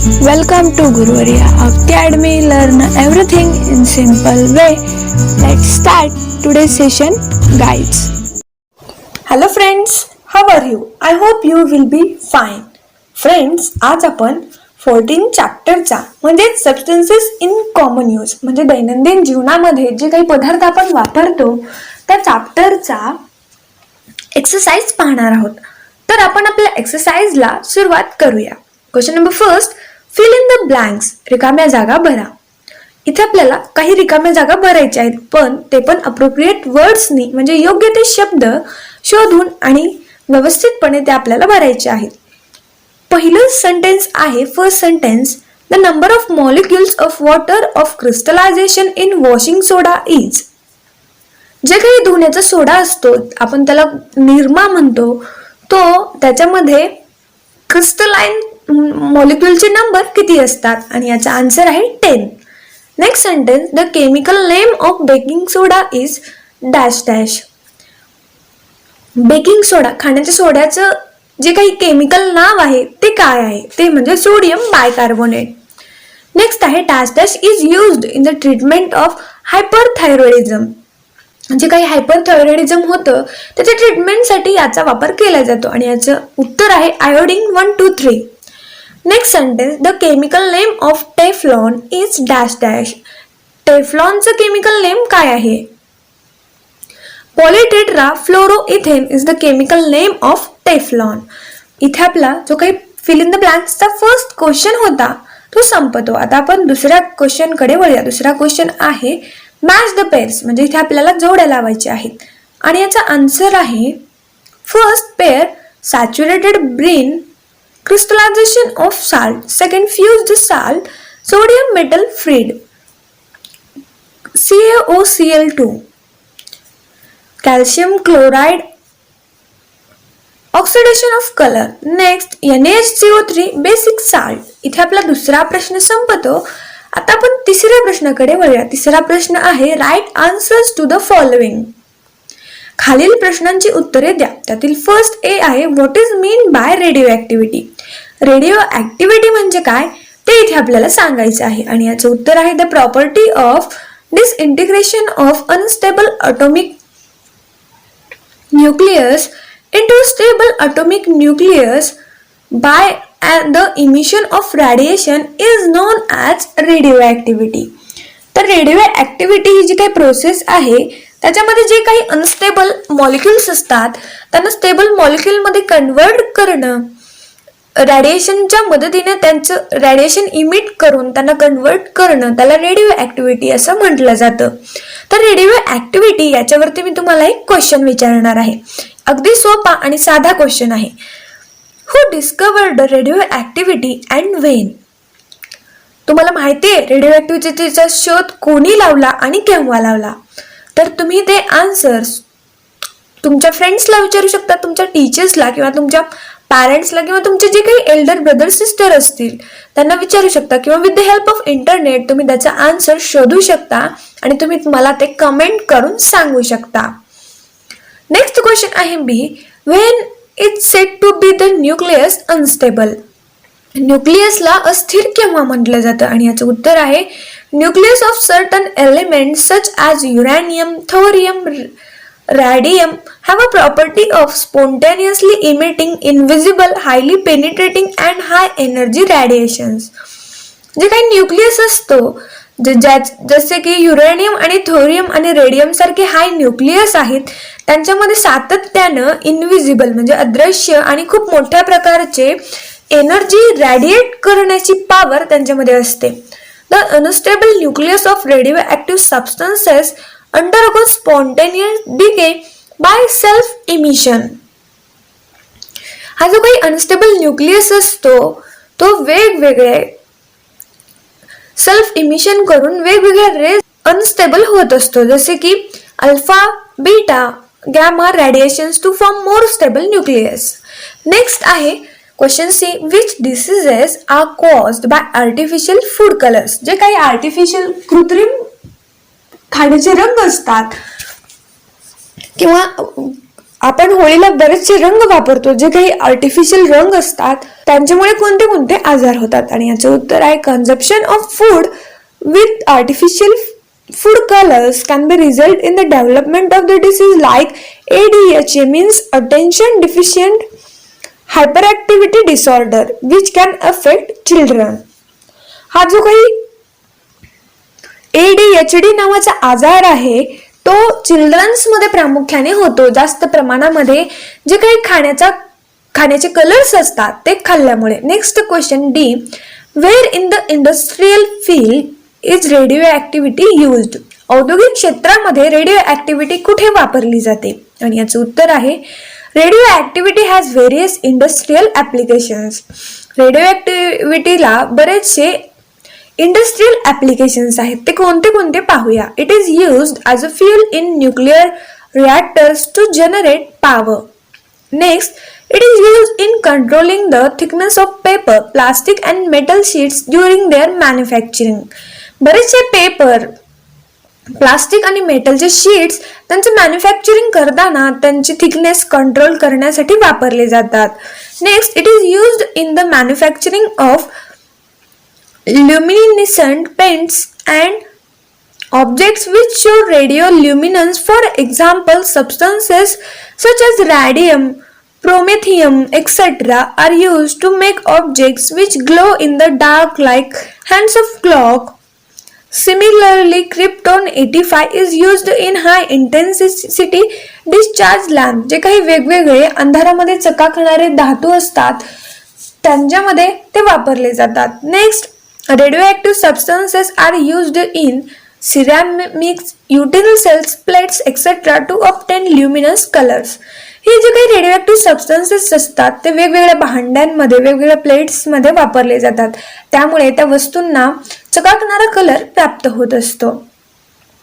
Welcome to Guruvarya of Academy. Learn everything in simple way. Let's start today's session. Guides. Hello friends, how are you? I hope you will be fine. Friends, आज आपण 14 चॅप्टरचा म्हणजे substances in common use म्हणजे दैनंदिन जीवनामध्ये जे काही पदार्थ आपण वापरतो त्या चॅप्टरचा एक्सरसाइज पाहणार आहोत. तर आपण आपल्या एक्सरसाइजला सुरुवात करूया. Question number first, fill in the blanks, रिकाम्या जागा भरा. इथे आपल्याला काही रिकाम्या जागा भरायच्या आहेत, पण ते पण अप्रोप्रिएट वर्ड्सनी म्हणजे योग्य ते शब्द शोधून आणि व्यवस्थितपणे ते आपल्याला भरायचे आहेत. पहिलं सेंटेन्स आहे, first sentence, the number of molecules of water of crystallisation in washing soda is. जे काही धुण्याचा सोडा असतो, आपण त्याला निरमा म्हणतो, तो त्याच्यामध्ये क्रिस्टलाइन मॉलिक्युलचे नंबर किती असतात आणि याचा आन्सर आहे 10. Next sentence, the chemical name of baking soda is dash dash. Baking soda खाण्याच्या सोड्याचं जे काही केमिकल नाव आहे ते काय आहे, ते म्हणजे सोडियम बायकार्बोनेट. नेक्स्ट आहे, dash dash is used in the treatment of hyperthyroidism. जे काही हायपरथायरॉइडिझम होतं त्याच्या ट्रीटमेंटसाठी याचा वापर केला जातो आणि याचं उत्तर आहे iodine 1, 2, 3. Next sentence, the chemical name of Teflon is dash dash. टेफ्लॉनचं केमिकल नेम काय आहे? Polytetrafluoroethane is the chemical name of Teflon. इथे आपला जो काही फिल इन द ब्लँक्सचा फर्स्ट क्वेश्चन होता तो संपतो. आता आपण दुसऱ्या क्वेश्चन कडे वळूया. दुसरा क्वेश्चन आहे मॅच द पेअर्स, म्हणजे इथे आपल्याला जोड्या लावायचे आहेत आणि याचा आन्सर आहे first pair saturated Brin crystallization of salt, second fused salt, sodium metal freed, CaOCl2, calcium chloride, oxidation of color. Next, NaHCO3 basic salt. इथे आपला दुसरा प्रश्न संपतो. आता आपण तिसऱ्या प्रश्नाकडे वळूया. तिसरा प्रश्न आहे write answers to the following. खालील प्रश्नांची उत्तरे द्या. त्यातील फर्स्ट ए आहे, what is mean by radioactivity. Radioactivity म्हणजे काय ते इथे आपल्याला सांगायचं आहे आणि याचं उत्तर आहे the property of disintegration of unstable atomic nucleus into stable atomic nucleus by the emission of radiation is known as radioactivity. तर रेडिओ ऍक्टिव्हिटी ही जी काही प्रोसेस आहे त्याच्यामध्ये जे काही अनस्टेबल मॉलिक्युल्स असतात त्यांना स्टेबल मॉलिक्युलमध्ये कन्वर्ट करणं, रेडिएशनच्या मदतीने त्यांचं रेडिएशन इमिट करून त्यांना कन्वर्ट करणं, त्याला रेडिओ ऍक्टिव्हिटी असं म्हटलं जातं. तर रेडिओ ऍक्टिव्हिटी याच्यावरती मी तुम्हाला एक क्वेश्चन विचारणार आहे. अगदी सोपा आणि साधा क्वेश्चन आहे. Who discovered radioactivity and when. तुम्हाला माहिती आहे रेडिओ ऍक्टिव्हिटीचा शोध कोणी लावला आणि केव्हा लावला? तर तुम्ही ते आन्सर्स तुमच्या फ्रेंड्सला विचारू शकता, तुमच्या टीचर्सला किंवा तुमच्या पॅरेंट्सला किंवा तुमचे जे काही एल्डर ब्रदर सिस्टर असतील त्यांना विचारू शकता किंवा with the help of internet तुम्ही त्याचा आन्सर शोधू शकता आणि तुम्ही मला ते कमेंट करून सांगू शकता. नेक्स्ट क्वेश्चन आहे B, when it's said to be the nucleus unstable. न्यूक्लियसला अस्थिर केव्हा म्हटलं जातं आणि याचं उत्तर आहे nucleus of certain elements such as uranium, thorium, radium have a property of spontaneously emitting invisible, highly penetrating and high energy radiations. जे काही न्यूक्लियस असतो जसे की युरेनियम आणि थोरियम आणि रेडियम सारखे हाय न्यूक्लियस आहेत, त्यांच्यामध्ये सातत्यानं इनविजिबल म्हणजे अदृश्य आणि खूप मोठ्या प्रकारचे एनर्जी रॅडिएट करण्याची पॉवर त्यांच्यामध्ये असते. The unstable nucleus of radio active substances undergo spontaneous decay by self emission. हा जो काही अनस्टेबल न्यूक्लियस असतो तो वेगवेगळे सेल्फ इमिशन करून वेगवेगळ्या रेज अनस्टेबल होत असतो, जसे की alpha, beta, gamma radiations to form more stable nucleus. Next आहे question C, which diseases are caused by artificial food colours. जे काही आर्टिफिशियल कृत्रिम खाण्याचे रंग असतात किंवा आपण होळीला बरेचसे रंग वापरतो, जे काही आर्टिफिशियल रंग असतात त्यांच्यामुळे कोणते कोणते आजार होतात. आणि याचे उत्तर आहे consumption of food with artificial food colors can be result in the development of the disease like ADHD, means attention deficient hyperactivity disorder, which can affect children. हा जो काही ADHD नावाचा आजार आहे तो चिल्ड्रन्स मध्ये प्रामुख्याने होतो, जास्त प्रमाणामध्ये जे काही खाण्याचे कलर्स असतात ते खाल्ल्यामुळे. Next question D, where in the industrial field is radioactivity used? औद्योगिक क्षेत्रामध्ये रेडिओ ऍक्टिव्हिटी कुठे वापरली जाते? आणि याचं उत्तर आहे radioactivity has various industrial applications. रेडिओ ऍक्टिव्हिटीला बरेचसे इंडस्ट्रियल ऍप्लिकेशन्स आहेत. ते कोणते कोणते पाहूया. It is used as a fuel in nuclear reactors to generate power. Next, it is used in controlling the thickness of paper, plastic and metal sheets during their manufacturing. बरेचसे paper, plastic आणि मेटलचे sheets त्यांचं manufacturing करताना त्यांची thickness control करण्यासाठी वापरले जातात. Next, it is used in the manufacturing of luminescent paints and objects which show radioluminescence. For example, substances such as radium, Promethium, etc. are used to make objects which glow in the dark like hands of clock. Similarly, Krypton 85 is used in high intensity discharge lamp. जे काही वेगवेगळे अंधारामध्ये चकाकणारे धातू असतात त्यांच्यामध्ये ते वापरले जातात. Next, radioactive substances are used in ceramics, utensils, plates, etc. to obtain luminous colors. हे जे काही रेडिओ सबस्टन्सेस असतात ते वेगवेगळ्या भांड्यांमध्ये, वेगवेगळ्या प्लेट्समध्ये वापरले जातात. त्यामुळे त्या वस्तूंना चकाकणारा कलर प्राप्त होत असतो.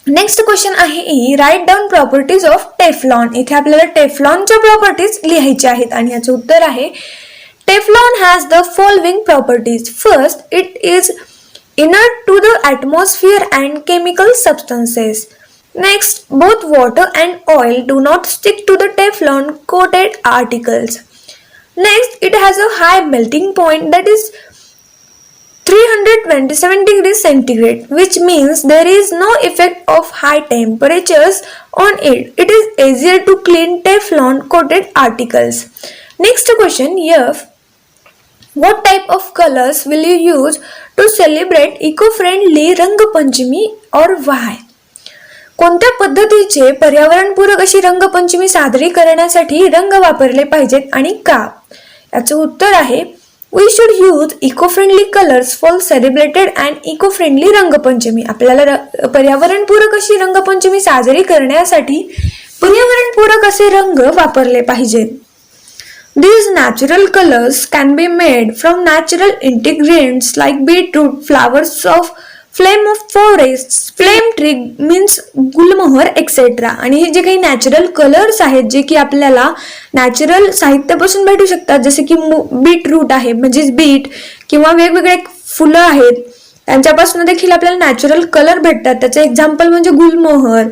नेक्स्ट क्वेश्चन आहे write down properties of Teflon. इथे आपल्याला टेफ्लॉनच्या प्रॉपर्टीज लिहायच्या आहेत आणि याचं उत्तर आहे Teflon has the following properties. First, it is inert to the atmosphere and chemical substances. Next, both water and oil do not stick to the Teflon coated articles. Next, it has a high melting point that is 327 degrees centigrade, which means there is no effect of high temperatures on it. It is easier to clean Teflon coated articles. Next question, F. What type of colors will you use to celebrate eco-friendly Rangpanchami or why? कोणत्या पद्धतीचे पर्यावरणपूरक अशी रंगपंचमी साजरी करण्यासाठी रंग वापरले पाहिजेत आणि का? याचं उत्तर आहे We should use eco-friendly colors for celebrated and eco-friendly Rangpanchami. आपल्याला पर्यावरणपूरक अशी रंगपंचमी साजरी करण्यासाठी पर्यावरणपूरक असे रंग वापरले पाहिजेत. These natural colors can be made from natural ingredients like beetroot, flowers of flame of forests, flame tree means गुलमोहर etc. आणि हे जे काही नॅचरल कलर्स आहेत जे की आपल्याला नॅचरल साहित्यापासून भेटू शकतात, जसे की बीटरूट आहे म्हणजेच बीट, किंवा वेगवेगळे फुलं आहेत त्यांच्यापासून देखील आपल्याला नॅचरल कलर भेटतात. त्याचे एक्झाम्पल म्हणजे गुलमोहर.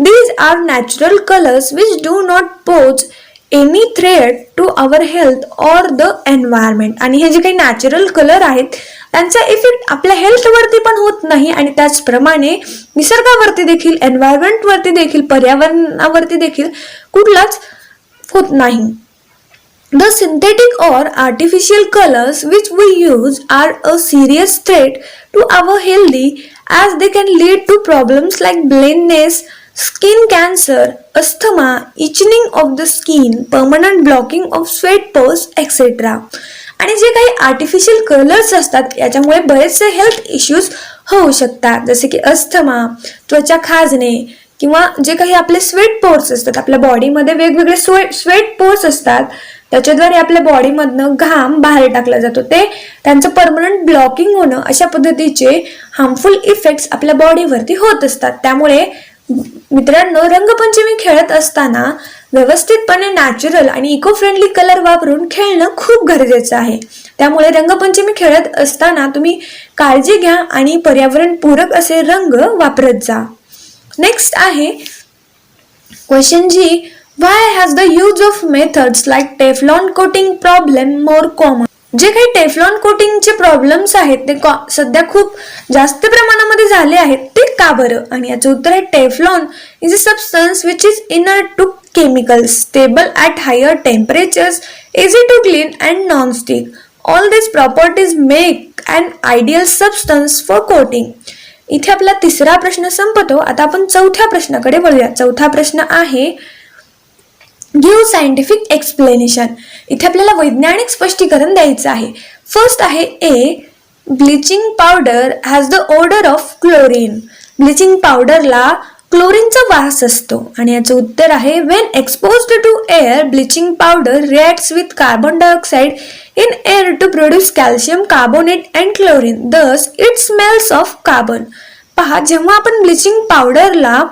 These are natural colors which do not pose any threat to our health or the environment. आणि हे जे काही नॅचरल कलर आहेत त्यांचा इफेक्ट आपल्या हेल्थ वरती पण होत नाही आणि त्याचप्रमाणे निसर्गावरती देखील, एन्व्हायरमेंट वरती देखील, पर्यावरणावरती देखील कुठलाच होत नाही. The synthetic or artificial colors which we use are a serious threat to our health as they can lead to problems like blindness, skin cancer, asthma, itching of the skin, permanent blocking of sweat pores, etc. आणि जे काही artificial colours असतात याच्यामुळे बरेचसे health issues होऊ शकतात, जसे की अस्थमा, त्वचा खाजणे, किंवा जे काही आपले स्वेट पोर्स असतात, आपल्या बॉडीमध्ये वेगवेगळे स्वेट पोर्स असतात त्याच्याद्वारे आपल्या बॉडीमधनं घाम बाहेर टाकला जातो, ते त्यांचं परमनंट ब्लॉकिंग होणं, अशा पद्धतीचे हार्मफुल इफेक्ट्स आपल्या बॉडीवरती होत असतात. त्यामुळे मित्रांनो, रंगपंचमी खेळत असताना व्यवस्थितपणे नॅचरल आणि इको फ्रेंडली कलर वापरून खेळणं खूप गरजेचं आहे. त्यामुळे रंगपंचमी खेळत असताना तुम्ही काळजी घ्या आणि पर्यावरण पूरक असे रंग वापरत जा. नेक्स्ट आहे question G, Why has the use of methods like Teflon coating problem more common? जे काही टेफ्लॉन कोटिंगचे प्रॉब्लेम्स आहेत ते सध्या खूप जास्त प्रमाणामध्ये झाले आहेत ते का बरं? आणि याचं उत्तर आहे Teflon is a substance which is inert to chemicals, stable at higher temperatures, easy to clean and non stick. All this properties make an ideal substance for coating. इथे आपला तिसरा प्रश्न संपतो. आता आपण चौथ्या प्रश्नाकडे वळूया. चौथा प्रश्न आहे गिव्ह सायंटिफिक एक्सप्लेनेशन. इथे आपल्याला वैज्ञानिक स्पष्टीकरण द्यायचं आहे. फर्स्ट आहे A, bleaching powder has the odour of chlorine. Bleaching पावडरला क्लोरीनचा वास असतो. आणि याचं उत्तर आहे when exposed to air bleaching powder reacts with carbon dioxide in air to produce calcium carbonate and chlorine, thus it smells of carbon. पहा, जेव्हा आपण ब्लिचिंग पावडरला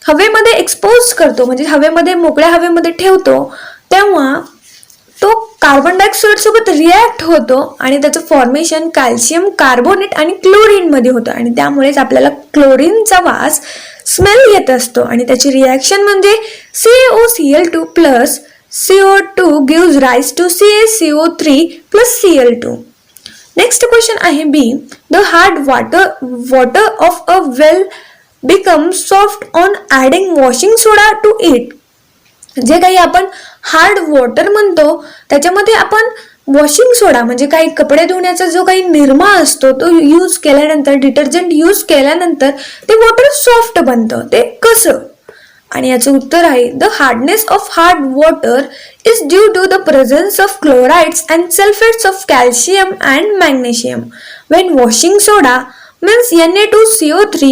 हवेमध्ये एक्सपोज करतो म्हणजे हवेमध्ये मोकळ्या हवेमध्ये ठेवतो तेव्हा तो कार्बन डायऑक्साइड सोबत रिॲक्ट होतो आणि त्याचं फॉर्मेशन कॅल्शियम कार्बोनेट आणि क्लोरीन मध्ये होतं आणि त्यामुळेच आपल्याला क्लोरीनचा वास स्मेल येत असतो. आणि त्याची रिॲक्शन म्हणजे CaOCl2 plus CO2 gives rise to CaCO3 plus Cl2. Next question आहे B, the hard water of a well become soft on adding washing soda to it. जे काही आपण हार्ड वॉटर म्हणतो त्याच्यामध्ये आपण वॉशिंग सोडा म्हणजे काही कपडे धुण्याचा जो काही निरमा असतो तो यूज केल्यानंतर, डिटर्जंट यूज केल्यानंतर ते वॉटर सॉफ्ट बनतं. ते कसं? आणि याचं उत्तर आहे the hardness of hard water is due to the presence of chlorides and sulphates of calcium and magnesium. When washing soda means Na2CO3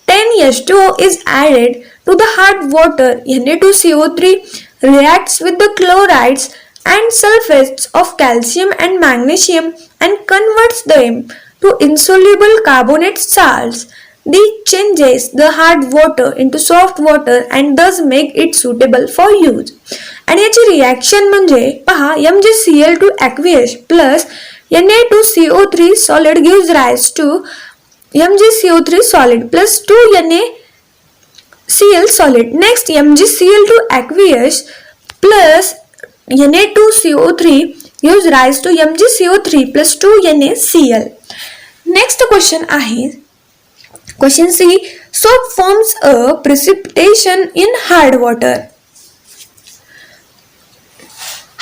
10H2O is added to the hard water. Na2CO3 reacts with the chlorides and sulfates of calcium and magnesium and converts them to insoluble carbonate salts. This changes the hard water into soft water and thus make it suitable for use. आणि याची reaction म्हणजे पहा, MgCl2 aqueous plus Na2CO3 solid gives rise to MgCO3 solid plus 2NaCl solid. Next, MgCl2 aqueous plus Na2CO3 gives rise to MgCO3 plus 2NaCl. Next question आहे question C, soap forms a precipitation in hard water.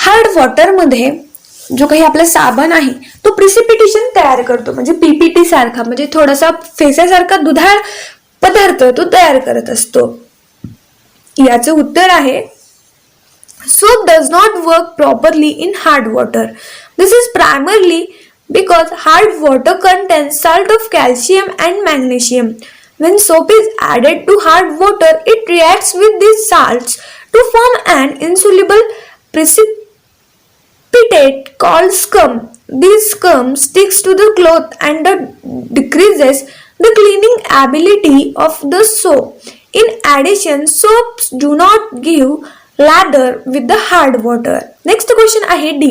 Hard water मध्ये जो काही आपला साबण आहे तो precipitation तयार करतो म्हणजे PPT सारखा म्हणजे थोडासा फेसासारखा दुधाळ पदार्थ तो तयार करत असतो. याचं उत्तर आहे soap does not work properly in hard water. This is primarily because hard water contains salt of calcium and magnesium. When soap is added to hard water, it reacts with these salts to form an insoluble precipitate called scum. This scum sticks to the cloth and decreases the cleaning ability of the soap. In addition, soaps do not give lather with the hard water. Next question आहे D.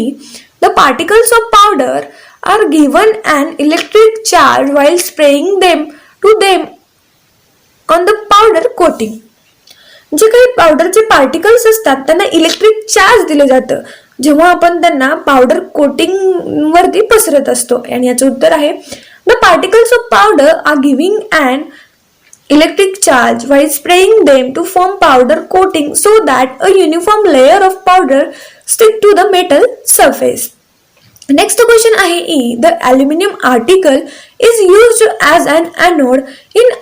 The particles of powder are given an electric charge while spraying them on the powder coating. जे काही पावडरचे particles असतात त्यांना electric charge दिलं जातं जेव्हा आपण त्यांना पावडर कोटिंग वरती पसरत असतो. आणि याचं उत्तर आहे the particles of powder are giving an electric charge while spraying them to form powder coating so that a uniform layer of powder stick to the metal surface. Next question आहे E. The aluminum article is used as an anode in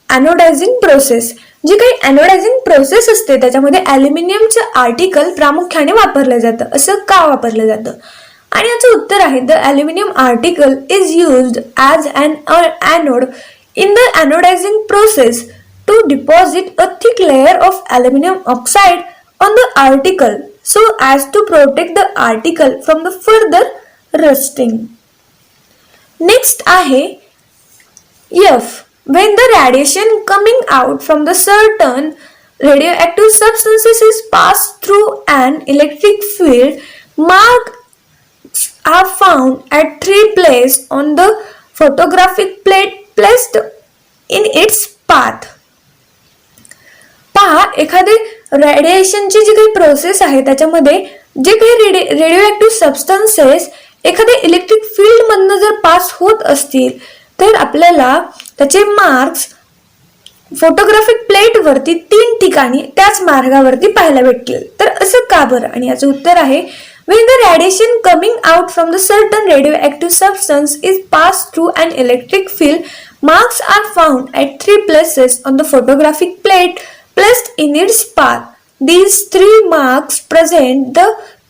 anodizing process. जी काही एनोडायझिंग process असते त्याच्यामध्ये ॲल्युमिनियमचं article प्रामुख्याने वापरलं जातं. असं का वापरलं जातं? आणि याचं उत्तर आहे the aluminium article is used as an anode in the anodizing process to deposit a thick layer of aluminum oxide on the article so as to protect the article from the further rusting. Next आहे F. When the radiation coming out from the certain radioactive substances is passed through an electric field, marks are found at 3 places on the photographic plate placed in its path. पहा, एखादे रेडिएशनची जी काही process आहे त्याच्यामध्ये जे काही radio active substances एखाद्या electric field मधनं जर पास होत असतील तर आपल्याला त्याचे मार्क्स फोटोग्राफिक प्लेट वरती 3 ठिकाणी त्याच मार्गावरती पाहायला भेटतील. तर असं का बरं? आणि याचं उत्तर आहे when the radiation coming out from the certain radioactive substance is passed through an electric field, marks are found at 3 places on the photographic plate placed in its path. These 3 marks present the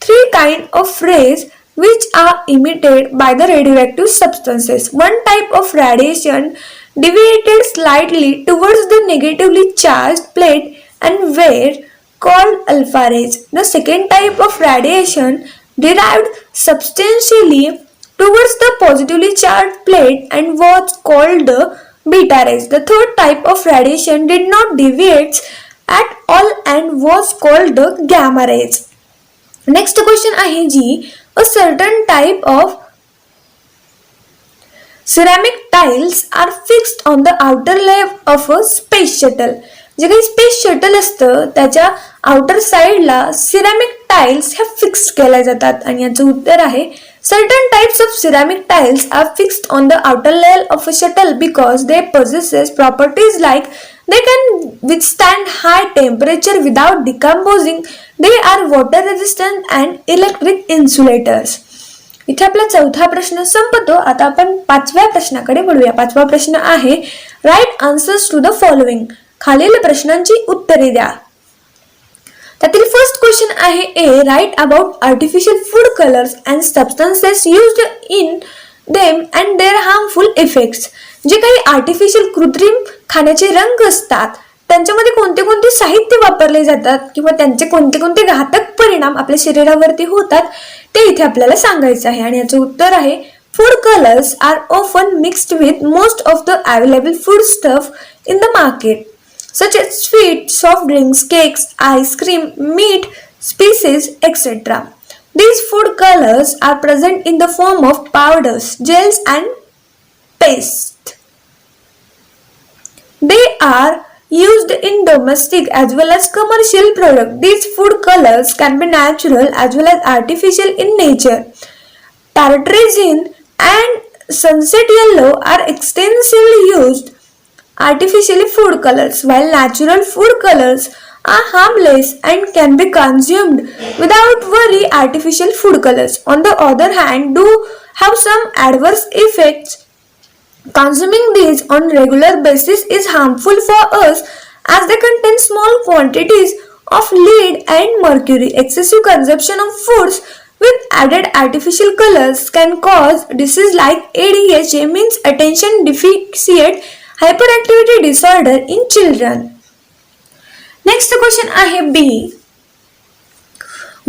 3 kind of rays which are emitted by the radioactive substances. One type of radiation deviated slightly towards the negatively charged plate and were called alpha rays. The second type of radiation derived substantially towards the positively charged plate and was called the beta rays. The third type of radiation did not deviate at all and was called the gamma rays. Next question आहे जी a certain type of ceramic tiles are fixed on the outer layer of a space shuttle. जे काही space shuttle असतं त्याच्या outer साइडला ceramic tiles ह्या fix केल्या जातात. आणि याचं उत्तर आहे certain types of ceramic tiles are fixed on the outer layer of a shuttle because they possesses properties like they can withstand high temperature without decomposing, they are water resistant and electric insulators. इथे आपला चौथा प्रश्न संपतो. आता आपण 5व्या प्रश्नाकडे वळूया. 5वा प्रश्न आहे write answers to the following. खालील प्रश्नांची उत्तरे द्या. त्यातील फर्स्ट क्वेश्चन आहे A write about artificial food colours and substances used in them and their harmful effects. जे काही आर्टिफिशियल कृत्रिम खाण्याचे रंग असतात त्यांच्यामध्ये कोणते कोणते साहित्य वापरले जातात किंवा त्यांचे कोणते कोणते घातक परिणाम आपल्या शरीरावरती होतात ते इथे आपल्याला सांगायचं आहे. आणि याचं उत्तर आहे food colours are often mixed with most of the available food stuff in the market such as sweet, soft drinks, cakes, ice cream, meat, species, etc. These food colors are present in the form of powders, gels and paste. They are used in domestic as well as commercial products. These food colors can be natural as well as artificial in nature. Tartrazine and sunset yellow are extensively used artificially food colors, while natural food colors are harmless and can be consumed without worry. Artificial food colors, on the other hand, do have some adverse effects. Consuming these on regular basis is harmful for us as they contain small quantities of lead and mercury. Excessive consumption of foods with added artificial colors can cause disease like ADHD, means attention deficit hyperactivity disorder in children. Next question आहे B.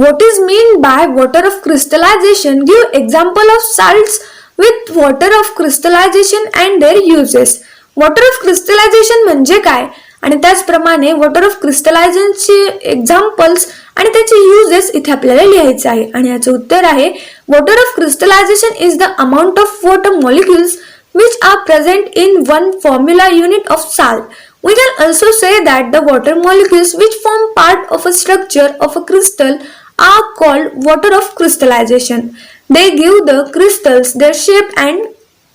What is mean by water of crystallization? Give example of salts with water of crystallization and their uses. Water of crystallization म्हणजे काय आणि त्याचप्रमाणे water of क्रिस्टलायझेशनचे examples आणि त्याचे uses इथे आपल्याला लिहायचे आहे. आणि याचं उत्तर आहे water of crystallization is the amount of water molecules which are present in one formula unit of salt. We can also say that the water molecules which form part of a structure of a crystal are called water of crystallization. They give the crystals their shape and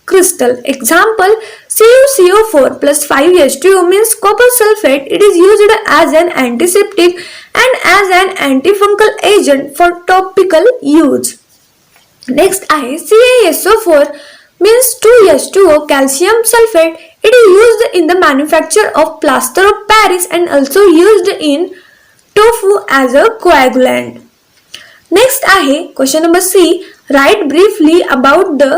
crystal. Example, CuCO4 plus 5H2O means copper sulfate. It is used as an antiseptic and as an antifungal agent for topical use. Next आहे CaSO4 means 2H2O calcium sulfate. It is used in the manufacture of plaster of Paris and also used in tofu as a coagulant. Next आहे question number C. Write briefly about the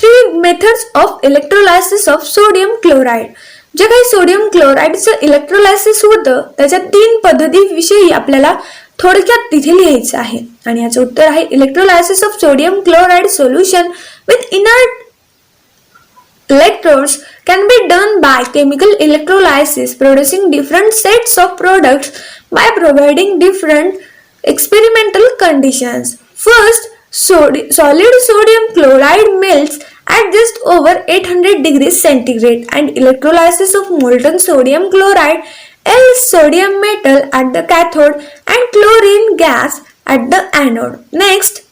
3 methods of electrolysis of sodium chloride. जे काही sodium क्लोराईडचं electrolysis होतं त्याच्या 3 पद्धतीविषयी आपल्याला थोडक्यात तिथे लिहायचं आहे. आणि याचं उत्तर आहे electrolysis of sodium chloride solution with inert electrodes can be done by chemical electrolysis, producing different sets of products by providing different experimental conditions. First, solid sodium chloride melts at just over 800 degrees centigrade and electrolysis of molten sodium chloride L is sodium metal at the cathode and chlorine gas at the anode. Next,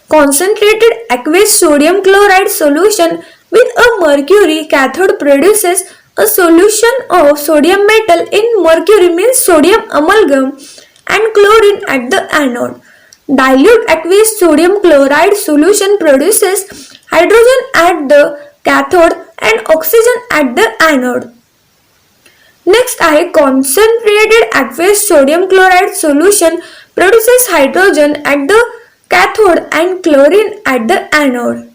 concentrated aqueous sodium chloride solution with a mercury cathode produces a solution of sodium metal in mercury means sodium amalgam and chlorine at the anode. Dilute aqueous sodium chloride solution produces hydrogen at the cathode and oxygen at the anode. Next आहे concentrated aqueous sodium chloride solution produces hydrogen at the cathode and chlorine at the anode.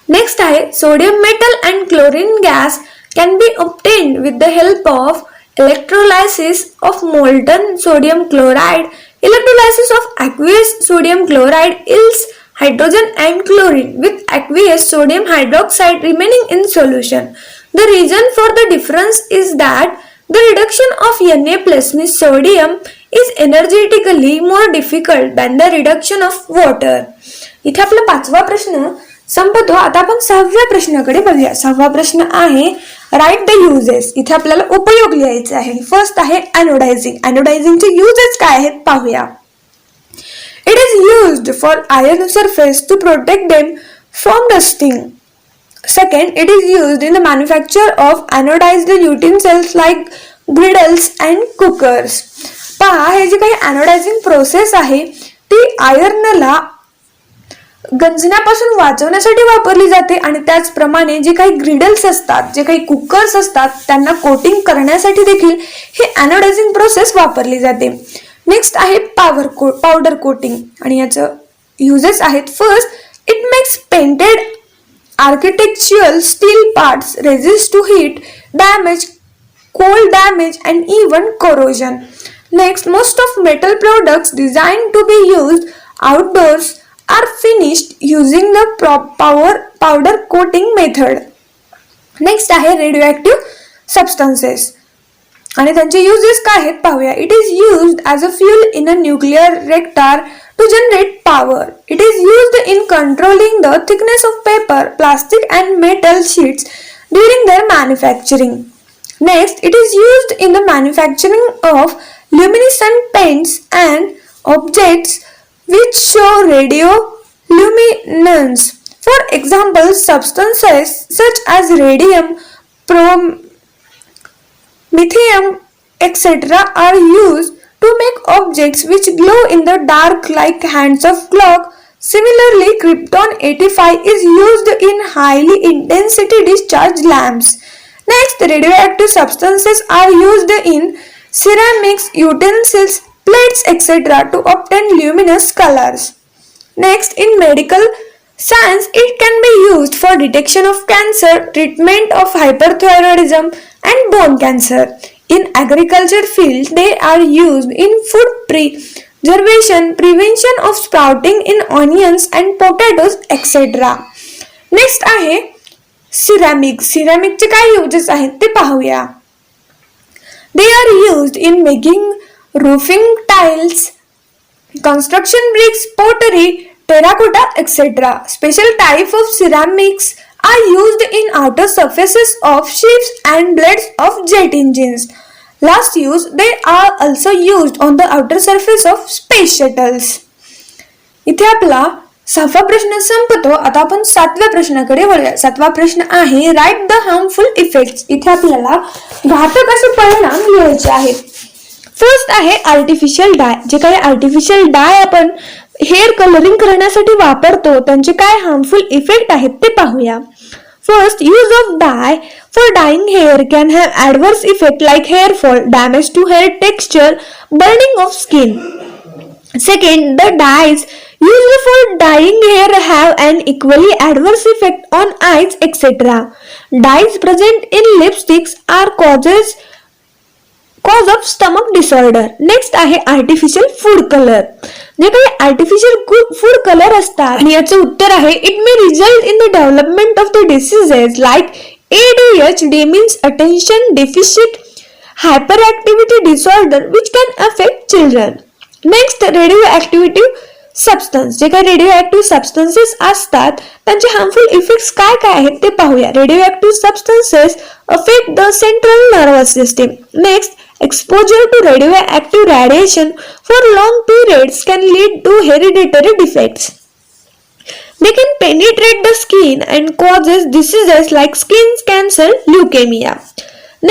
Next आहे sodium metal and chlorine gas can be obtained with the help of electrolysis of molten sodium chloride. Electrolysis of aqueous sodium chloride yields hydrogen and chlorine with aqueous sodium hydroxide remaining in solution. The reason for the difference is that the reduction of Na plus means sodium is energetically more difficult than the reduction of water. इथे आपला पाचवा प्रश्न संपतो. आता आपण सहाव्या प्रश्नाकडे बघूया. सहावा प्रश्न आहे राईट द युजेस. इथे आपल्याला उपयोग लिहायचे आहे. फर्स्ट आहे एनोडायझिंग. एनोडायझिंगचे युजेस काय आहेत पाहूया. It is used for iron surface to protect them from rusting. Second, it is used in the manufacture of anodized utensils like griddles and cookers. पहा हे जी काही एनोडायझिंग प्रोसेस आहे ती आयर्नला गंजण्यापासून वाचवण्यासाठी वापरली जाते आणि त्याचप्रमाणे जे काही ग्रिडल्स असतात, जे काही कुकर्स असतात त्यांना कोटिंग करण्यासाठी देखील हे एनोडायझिंग प्रोसेस वापरली जाते. नेक्स्ट आहे पावडर कोटिंग आणि याचं युजेस आहेत. First, it makes painted architectural steel parts resist to heat, damage, cold damage and even corrosion. Next, most of metal products designed to be used outdoors are finished using the powder coating method. Next आहे radioactive substances आणि त्यांचे uses काय आहेत पाहूया. It is used as a fuel in a nuclear reactor to generate power. It is used in controlling the thickness of paper, plastic and metal sheets during their manufacturing. Next, it is used in the manufacturing of luminescent paints and objects which show radioluminescence. For example, substances such as radium, lithium, etc. are used to make objects which glow in the dark like hands of clock. Similarly, krypton 85 is used in highly intensity discharge lamps. Next, radioactive substances are used in ceramics, utensils, plates, etc. to obtain luminous colors. Next, in medical science, it can be used for detection of cancer, treatment of hyperthyroidism and bone cancer. In agriculture field, they are used in food preservation, prevention of sprouting in onions and potatoes, etc. Next आहे ceramic. सिरॅमिकचे काय uses आहेत ते पाहूया. They are used in making roofing tiles, construction bricks, pottery, terracotta, etc. Special type of ceramics are used in outer surfaces of ships and blades of jet engines. Last use, they are also used on the outer surface of space shuttles. इथे आपला सहावा प्रश्न संपतो. आता आपण सातव्या प्रश्नाकडे वळूया. सातवा प्रश्न आहे राईट द हार्मफुल इफेक्ट्स. इथे आपल्याला घातक असे परिणाम लिहायचे आहेत. फर्स्ट आहे आर्टिफिशियल डाय. जे काही आर्टिफिशियल डाय आपण हेअर कलरिंग करण्यासाठी वापरतो त्यांचे काय हार्मफुल इफेक्ट आहेत ते पाहूया. First, use of dye for dyeing hair can have adverse effect like hair fall, damage to hair texture, burning of skin. Second, the dyes used for dyeing hair have an equally adverse effect on eyes, etc. Dyes present in lipsticks are cause of stomach disorder. Next आहे artificial food color. जे काही artificial food colour असतात आणि याचं उत्तर आहे it may result in the development of the diseases like ADHD means attention deficit hyperactivity disorder which can affect children. Next, radioactivity substance, जे काही रेडिओ ऍक्टिव्ह सबस्टन्सेस असतात त्यांचे हार्मफुल इफेक्ट्स काय काय आहेत ते पाहूया. Radio active substances affect the central nervous system. Next, exposure to radioactive radiation for long periods can lead to hereditary defects. They can penetrate the skin and causes diseases like skin cancer, leukemia.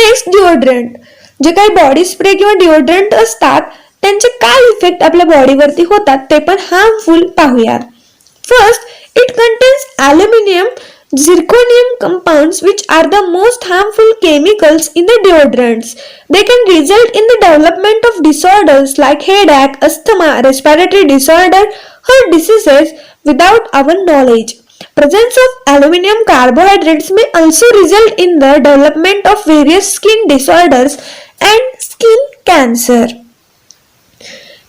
Next, deodorant. जे काही body spray किंवा deodorant असतात त्यांचे काय effect आपल्या बॉडीवरती होतात ते पण हार्मफुल पाहूया. First, it contains aluminium zirconium compounds, which are the most harmful chemicals in the deodorants. They can result in the development of disorders like headache, asthma, respiratory disorder, heart diseases without our knowledge. Presence of aluminum carbohydrates may also result in the development of various skin disorders and skin cancer.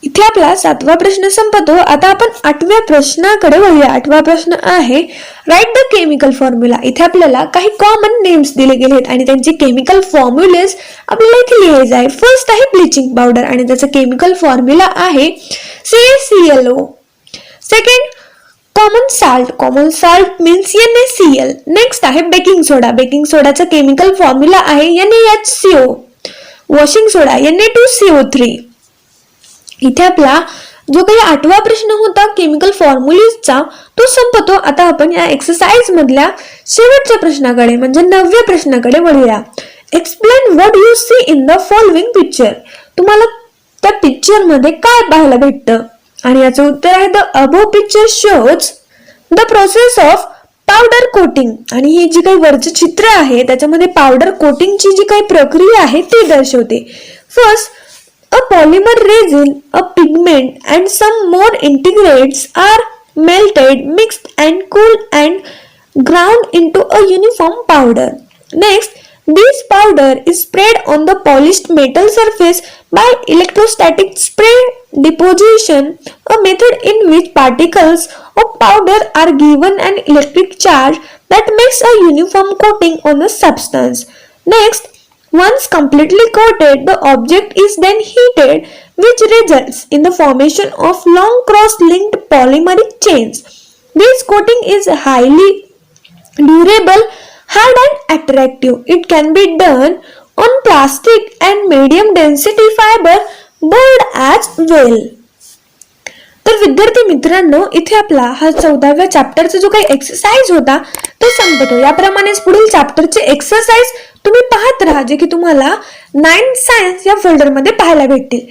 इथे आपला 7वा प्रश्न संपतो. आता आपण 8व्या प्रश्नाकडे वळूया. 8वा प्रश्न आहे राईट द केमिकल फॉर्म्युला. इथे आपल्याला काही कॉमन नेम्स दिले गेले आहेत आणि त्यांचे केमिकल फॉर्म्युलेस आपल्याला इथे लिहायचे आहे. फर्स्ट आहे ब्लिचिंग पावडर आणि त्याचा केमिकल फॉर्म्युला आहे CaClO. Second, common salt means NaCl. Next आहे बेकिंग सोडा. बेकिंग सोडाचा केमिकल फॉर्म्युला आहे NaHCO. वॉशिंग सोडा Na2CO3. इथे आपला जो काही 8वा प्रश्न होता केमिकल फॉर्म्युलेजचा तो संपतो. आता आपण या एक्सरसाइज मधल्या शेवटच्या प्रश्नाकडे म्हणजे 9व्या प्रश्नाकडे वळूया. Explain what you see in the following picture. तुम्हाला त्या पिक्चर मध्ये काय पाहायला भेटतं आणि याचं उत्तर आहे the above picture shows the process of powder coating. आणि ही जी काही वरचं चित्र आहे त्याच्यामध्ये पावडर कोटिंगची जी काही प्रक्रिया आहे ती दर्शवते. First, a polymer resin, a pigment and some more integrates are melted, mixed and cooled and ground into a uniform powder. Next, this powder is sprayed on the polished metal surface by electrostatic spray deposition, a method in which particles of powder are given an electric charge that makes a uniform coating on the substance. Next, once completely coated, the object is then heated, which results in the formation of long cross-linked polymeric chains. This coating is highly durable, hard and attractive. It can be done on plastic and medium density fiber board as well. तर विद्यार्थी मित्रांनो, इथे आपला हा 14व्या चॅप्टरचा जो काही exercise होता तो संपतो. याप्रमाणेच पुढील चॅप्टरचे एक्सरसाइज तुम्ही पाहत राहा जे की तुम्हाला 9th सायन्स या फोल्डर मध्ये पाहायला भेटतील.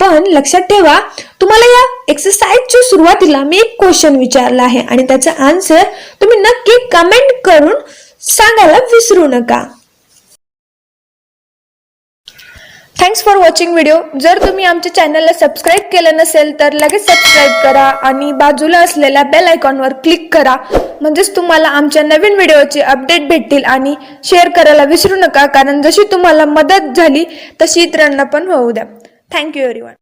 पण लक्षात ठेवा, तुम्हाला या एक्सरसाइजच्या सुरुवातीला मी एक क्वेश्चन विचारला आहे आणि त्याचा आन्सर तुम्ही नक्की कमेंट करून सांगायला विसरू नका. Thanks for watching video. जर तुम्ही आमच्या चॅनलला सबस्क्राईब केलं नसेल तर लगेच सबस्क्राईब करा आणि बाजूला असलेल्या बेल आयकॉनवर क्लिक करा, म्हणजेच तुम्हाला आमच्या नवीन व्हिडिओचे अपडेट भेटतील. आणि शेअर करायला विसरू नका, कारण जशी तुम्हाला मदत झाली तशी इतरांना पण होऊ द्या. Thank you everyone.